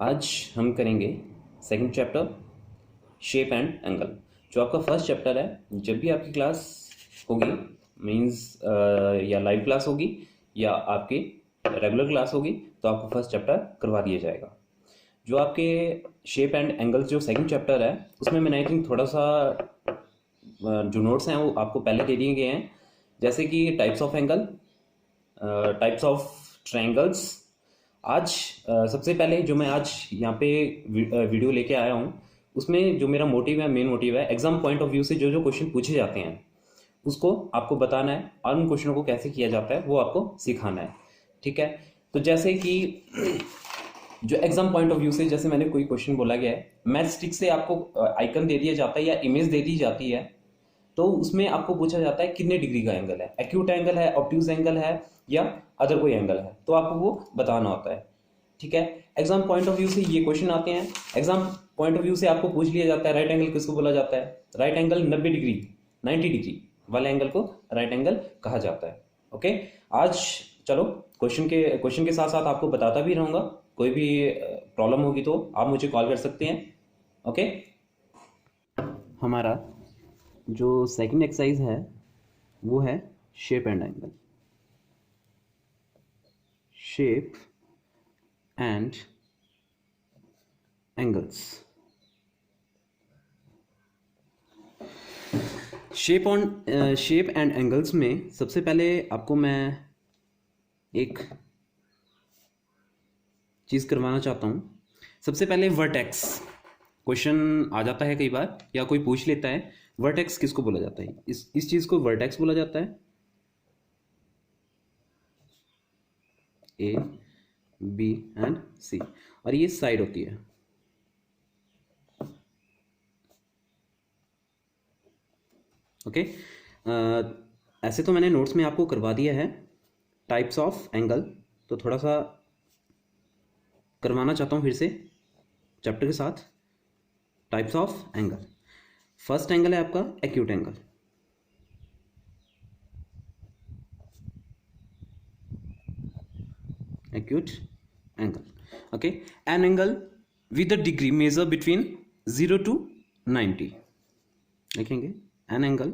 आज हम करेंगे second chapter shape and angle. जो आपका फर्स्ट चैप्टर है, जब भी आपकी क्लास होगी मींस या लाइव क्लास होगी या आपकी रेगुलर क्लास होगी तो आपको फर्स्ट चैप्टर करवा दिया जाएगा। जो आपके शेप एंड एंगल्स जो सेकंड चैप्टर है उसमें मैंने आई थिंक थोड़ा सा जो नोट्स हैं वो आपको पहले दे दिए गए हैं, जैसे कि types of angle, types of triangles. आज सबसे पहले जो मैं आज यहाँ पे वीडियो लेके आया हूँ उसमें जो मेरा मोटिव है, मेन मोटिव है, एग्जाम पॉइंट ऑफ व्यू से जो जो क्वेश्चन पूछे जाते हैं उसको आपको बताना है और उन क्वेश्चनों को कैसे किया जाता है वो आपको सिखाना है। ठीक है, तो जैसे कि जो एग्जाम पॉइंट ऑफ व्यू से जैसे मैंने कोई क्वेश्चन बोला गया है, मैथ स्टिक से आपको आइकन दे दिया जाता है या इमेज दे दी जाती है, तो उसमें आपको पूछा जाता है कितने डिग्री का एंगल है, एक्यूट एंगल है, ऑब्ट्यूज एंगल है या अदर कोई एंगल है, तो आपको वो बताना होता है। ठीक है, एग्जाम पॉइंट ऑफ व्यू से ये क्वेश्चन आते हैं। एग्जाम पॉइंट ऑफ व्यू से आपको पूछ लिया जाता है राइट एंगल किसको बोला जाता है। राइट एंगल 90 डिग्री 90 डिग्री वाले एंगल को राइट एंगल कहा जाता है। ओके, आज चलो क्वेश्चन के साथ साथ आपको बताता भी रहूंगा। कोई भी प्रॉब्लम होगी तो आप मुझे कॉल कर सकते हैं। ओके, हमारा जो सेकंड एक्सरसाइज है वो है shape and angle. Shape and angles. Shape and angles में सबसे पहले आपको मैं एक चीज़ करवाना चाहता हूँ। सबसे पहले वर्टेक्स क्वेश्चन आ जाता है कई बार या कोई पूछ लेता है वर्टेक्स किसको बोला जाता है। इस चीज़ को वर्टेक्स बोला जाता है। ए बी एंड सी, और ये साइड होती है। ओके, ऐसे तो मैंने नोट्स में आपको करवा दिया है टाइप्स ऑफ एंगल, तो थोड़ा सा करवाना चाहता हूँ फिर से चैप्टर के साथ। Types of angle, first angle है आपका acute angle. Acute angle, okay, an angle with a degree measure between 0 to 90। लिखेंगे an angle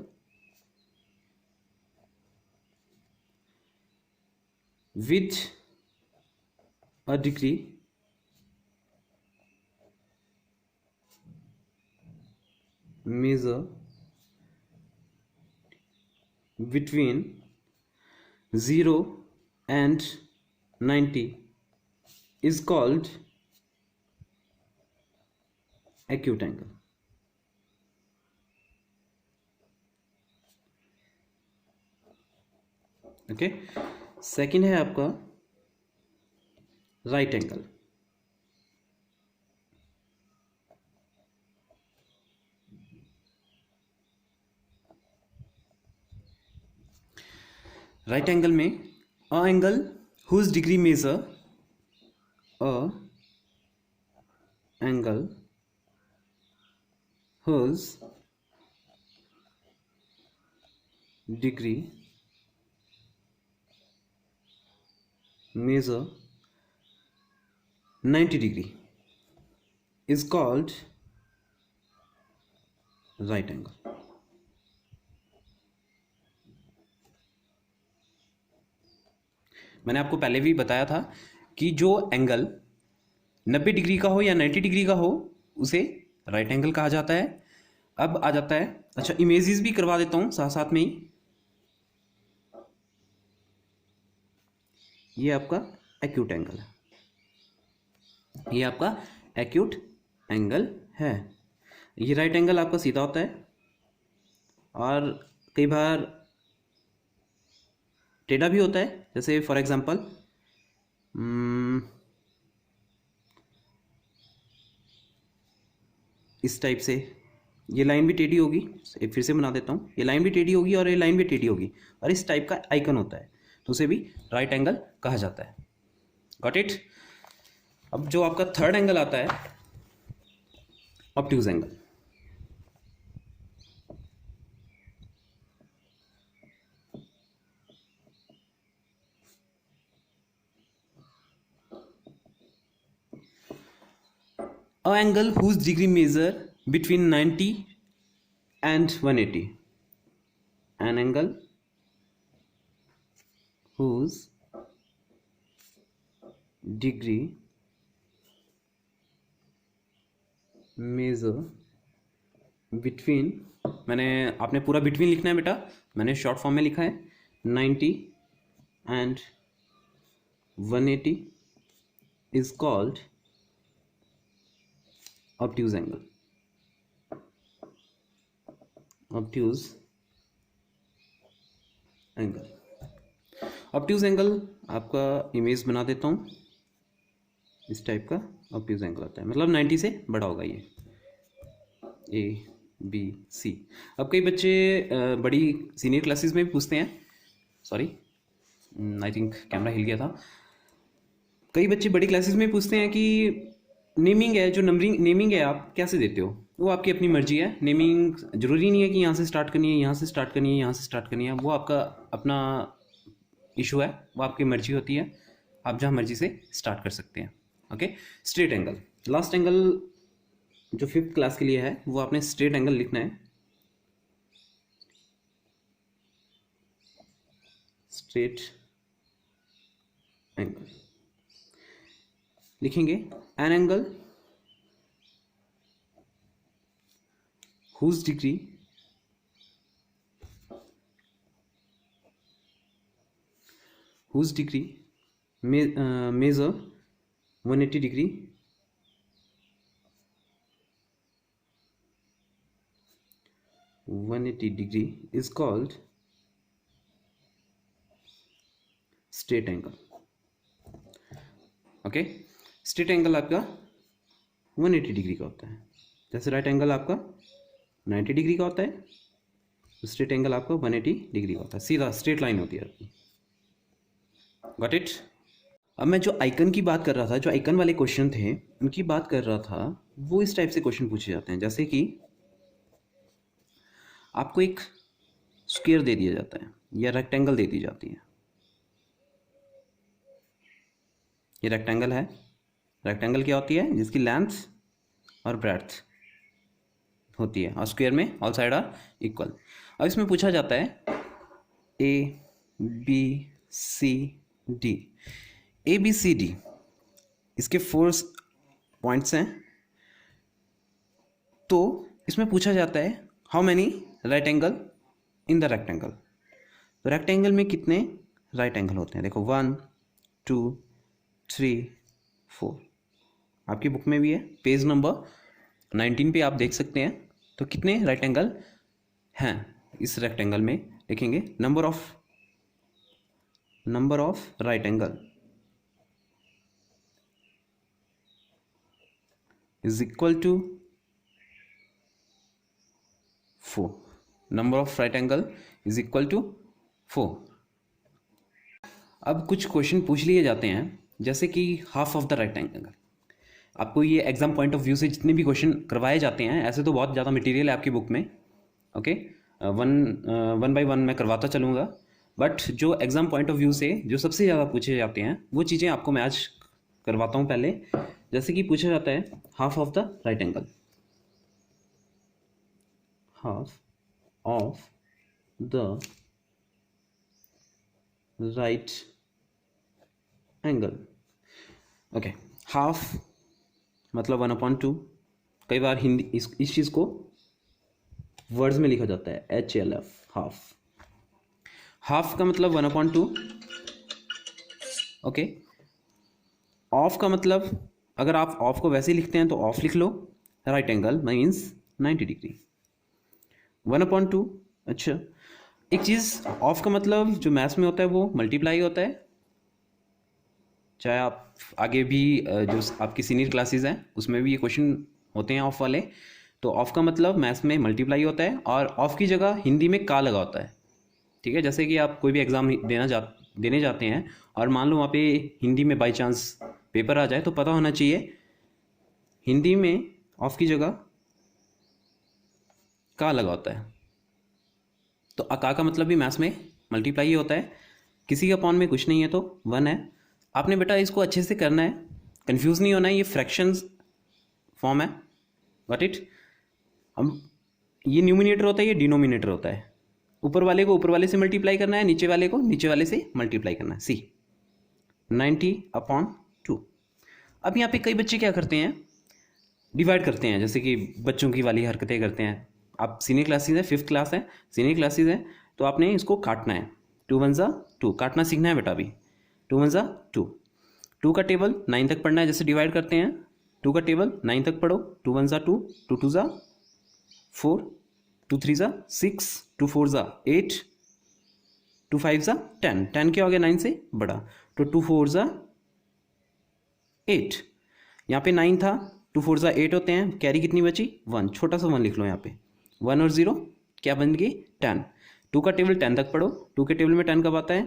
with a degree measure between 0 and 90 is called acute angle। Okay, second है आपका right angle. Right angle में a angle whose degree measure a angle whose degree measure 90 degree is called right angle। मैंने आपको पहले भी बताया था कि जो एंगल 90 डिग्री का हो या 90 डिग्री का हो उसे राइट एंगल कहा जाता है। अब आ जाता है, अच्छा इमेजेस भी करवा देता हूं साथ साथ में ही। ये आपका एक्यूट एंगल है, ये आपका एक्यूट एंगल है। ये राइट एंगल आपका सीधा होता है और कई बार टेढ़ा भी होता है। जैसे फॉर एग्जांपल इस टाइप से ये लाइन भी टेढ़ी होगी। एक फिर से बना देता हूँ, ये लाइन भी टेढ़ी होगी और ये लाइन भी टेढ़ी होगी और इस टाइप का आइकन होता है, तो उसे भी राइट एंगल कहा जाता है। Got it. अब जो आपका थर्ड एंगल आता है obtuse angle. A angle whose degree measure between 90 and 180. An angle whose degree measure between, मैंने आपने पूरा बिटवीन लिखना है बेटा, मैंने शॉर्ट फॉर्म में लिखा है 90 and 180 is called obtuse angle. obtuse angle. Obtuse angle आपका इमेज बना देता हूँ, इस टाइप का ऑब्ट्यूज एंगल आता है, मतलब 90 से बड़ा होगा ये, ए बी सी. अब कई बच्चे बड़ी सीनियर क्लासेस में भी पूछते हैं, सॉरी आई थिंक कैमरा हिल गया था, कई बच्चे बड़ी क्लासेस में पूछते हैं कि नेमिंग है, जो नंबरिंग नेमिंग है आप कैसे देते हो. वो आपकी अपनी मर्जी है. नेमिंग ज़रूरी नहीं है कि यहाँ से स्टार्ट करनी है, यहाँ से स्टार्ट करनी है, यहाँ से स्टार्ट करनी है, वो आपका अपना इशू है, वो आपकी मर्जी होती है, आप जहाँ मर्जी से स्टार्ट कर सकते हैं. Okay. Straight angle, last angle जो 5th क्लास के लिए है वो आपने स्ट्रेट एंगल लिखना है. स्ट्रेट एंगल लिखेंगे, an angle whose degree measure 180 degree is called straight angle. Okay. Straight angle आपका 180 डिग्री का होता है, जैसे राइट एंगल आपका 90 डिग्री का होता है, तो स्ट्रेट एंगल आपका 180 डिग्री का होता है, सीधा स्ट्रेट लाइन होती है आपकी. Got it. अब मैं जो आइकन की बात कर रहा था, जो आइकन वाले क्वेश्चन थे उनकी बात कर रहा था, वो इस टाइप से क्वेश्चन पूछे जाते हैं, जैसे कि आपको एक स्क्वायर दे दिया जाता है या रेक्टेंगल दे दी जाती है. ये रेक्टेंगल है. रेक्टेंगल क्या होती है, जिसकी लेंथ और ब्रेड्थ होती है, और स्क्वायर में ऑल साइड आर इक्वल. अब इसमें पूछा जाता है A B C D. A B C D इसके 4 पॉइंट्स हैं. तो इसमें पूछा जाता है how many right angle in the rectangle. तो रेक्टेंगल में कितने राइट एंगल होते हैं, देखो 1 2 3 4, आपकी बुक में भी है, पेज नंबर 19 पे आप देख सकते हैं. तो कितने राइट एंगल हैं इस रेक्टेंगल में, लिखेंगे number of right angle is equal to 4. Number of right angle is equal to 4. अब कुछ क्वेश्चन पूछ लिए जाते हैं, जैसे कि half of the right angle. आपको ये एग्जाम पॉइंट ऑफ व्यू से जितने भी क्वेश्चन करवाए जाते हैं, ऐसे तो बहुत ज़्यादा मटेरियल है आपकी बुक में. ओके. वन बाय वन मैं करवाता चलूँगा, बट जो एग्जाम पॉइंट ऑफ व्यू से जो सबसे ज़्यादा पूछे जाते हैं वो चीज़ें आपको मैं आज करवाता हूँ. पहले जैसे कि पूछा जाता है half of the right angle. Half of the right angle. Okay. Half मतलब 1/2. कई बार हिंदी इस चीज़ को वर्ड्स में लिखा जाता है HLF, हाफ. हाफ का मतलब 1/2. ओके. ऑफ का मतलब, अगर आप ऑफ को वैसे ही लिखते हैं तो ऑफ लिख लो, राइट एंगल मीन्स 90 डिग्री. 1/2. अच्छा, एक चीज़, ऑफ का मतलब जो मैथ्स में होता है वो मल्टीप्लाई होता है, चाहे आप आगे भी जो आपकी सीनियर क्लासेस हैं उसमें भी ये क्वेश्चन होते हैं ऑफ वाले. तो ऑफ का मतलब मैथ्स में मल्टीप्लाई होता है, और ऑफ की जगह हिंदी में का लगा होता है. ठीक है. जैसे कि आप कोई भी एग्ज़ाम देने जाते हैं और मान लो वहाँ पे हिंदी में बाई चांस पेपर आ जाए, तो पता होना चाहिए हिंदी में ऑफ की जगह का लगा होता है. तो का मतलब भी मैथ्स में मल्टीप्लाई ही होता है. किसी के अपॉन में कुछ नहीं है तो 1 है. आपने बेटा इसको अच्छे से करना है, कंफ्यूज नहीं होना है. ये फॉर्म है, गॉट इट। अब ये न्यूमिनेटर होता है, ये डिनोमिनेटर होता है। ऊपर वाले को ऊपर वाले से मल्टीप्लाई करना है, नीचे वाले को नीचे वाले से मल्टीप्लाई करना है। सी 90/2। अब यहाँ पे कई बच्चे क्या करते हैं, डिवाइड करते हैं, जैसे कि बच्चों की वाली हरकतें करते हैं। आप सीनियर क्लासेज है, 5th क्लास है, सीनियर क्लासेज है, तो आपने इसको काटना है। 2 1 2 काटना सीखना है बेटा अभी। 2 1 2, 2 का टेबल 9 तक पढ़ना है, जैसे डिवाइड करते हैं 2 का टेबल 9 तक पढ़ो। 2 1 2, 2 2 4, 2 3 6, 2 4 8, 2 5 10। 10 क्या हो गया 9 से बड़ा, तो 2 4 8। यहाँ पे 9 था, 2 4 8 होते हैं, कैरी कितनी बची 1, छोटा सा 1 लिख लो यहाँ पे। 1 और 0 क्या बन गई 10। 2 का टेबल 10 तक पढ़ो, 2 के टेबल में 10 कब आता है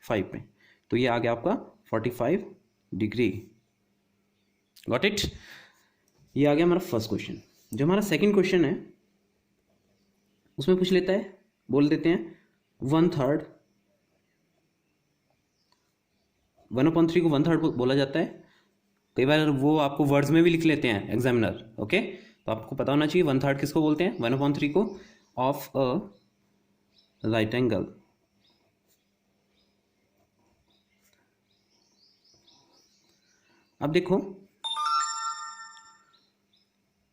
5 में, तो ये आ गया आपका 45 डिग्री, गॉट इट। ये आ गया हमारा फर्स्ट क्वेश्चन। जो हमारा सेकंड क्वेश्चन है उसमें पूछ लेता है, बोल देते हैं 1/3, 1/3 को 1/3 बोला जाता है। कई बार वो आपको वर्ड्स में भी लिख लेते हैं एग्जामिनर, ओके। तो आपको पता होना चाहिए 1/3 किसको बोलते हैं, 1/3 को ऑफ अ राइट एंगल। अब देखो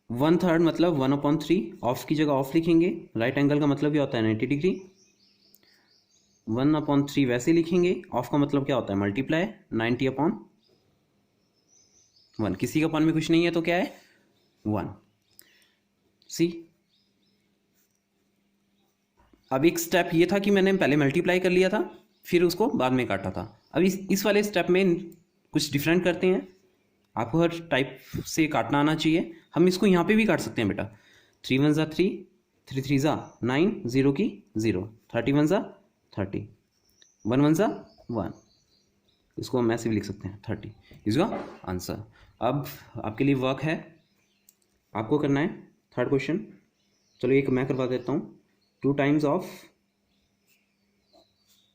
1/3 मतलब 1/3, ऑफ की जगह ऑफ लिखेंगे। राइट एंगल का मतलब क्या होता है 90 डिग्री। 1/3 वैसे लिखेंगे, ऑफ का मतलब क्या होता है मल्टीप्लाई 90/1। किसी का अपन में कुछ नहीं है तो क्या है 1। सी अब एक स्टेप ये था कि मैंने पहले मल्टीप्लाई कर लिया था, फिर उसको बाद में काटा था। अब इस वाले स्टेप में कुछ डिफरेंट करते हैं। आपको हर टाइप से काटना आना चाहिए। हम इसको यहाँ पे भी काट सकते हैं बेटा। 3 1 3, 3 3 9, 0 की 0, 31 30, 1 1 1। इसको हम ऐसे भी लिख सकते हैं 30 इसका आंसर। अब आपके लिए वर्क है, आपको करना है थर्ड क्वेश्चन। चलो एक मैं करवा देता हूँ। 2 times of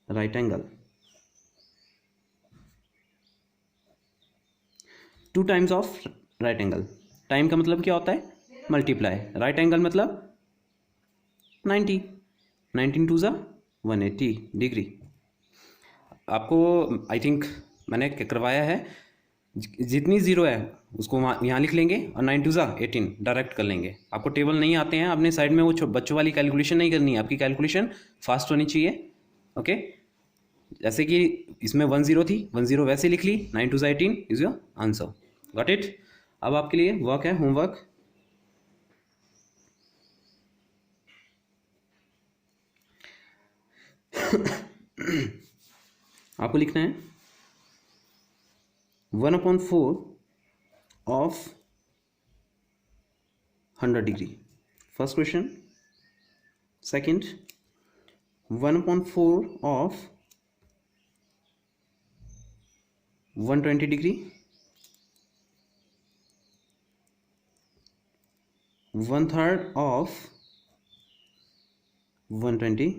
right angle, 2 times of right angle. Time का मतलब क्या होता है मल्टीप्लाई, राइट एंगल मतलब 90, 19 2 180 डिग्री। आपको आई थिंक मैंने करवाया है, जितनी जीरो है उसको यहाँ लिख लेंगे और 9 2 18 डायरेक्ट कर लेंगे। आपको टेबल नहीं आते हैं, अपने साइड में वो बच्चों वाली कैलकुलेशन नहीं करनी है, आपकी कैलकुलेशन फास्ट होनी चाहिए, ओके। जैसे कि इसमें 1 0 थी, 1 0 वैसे लिख ली, 9 2 18 is your answer, got it. अब आपके लिए वर्क है, होमवर्क। आपको लिखना है 1/4 of 100 degree, first question. Second 1/4 of 120 degree, 1/3 of 120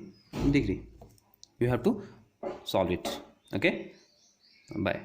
degree. You have to solve it, okay. Bye.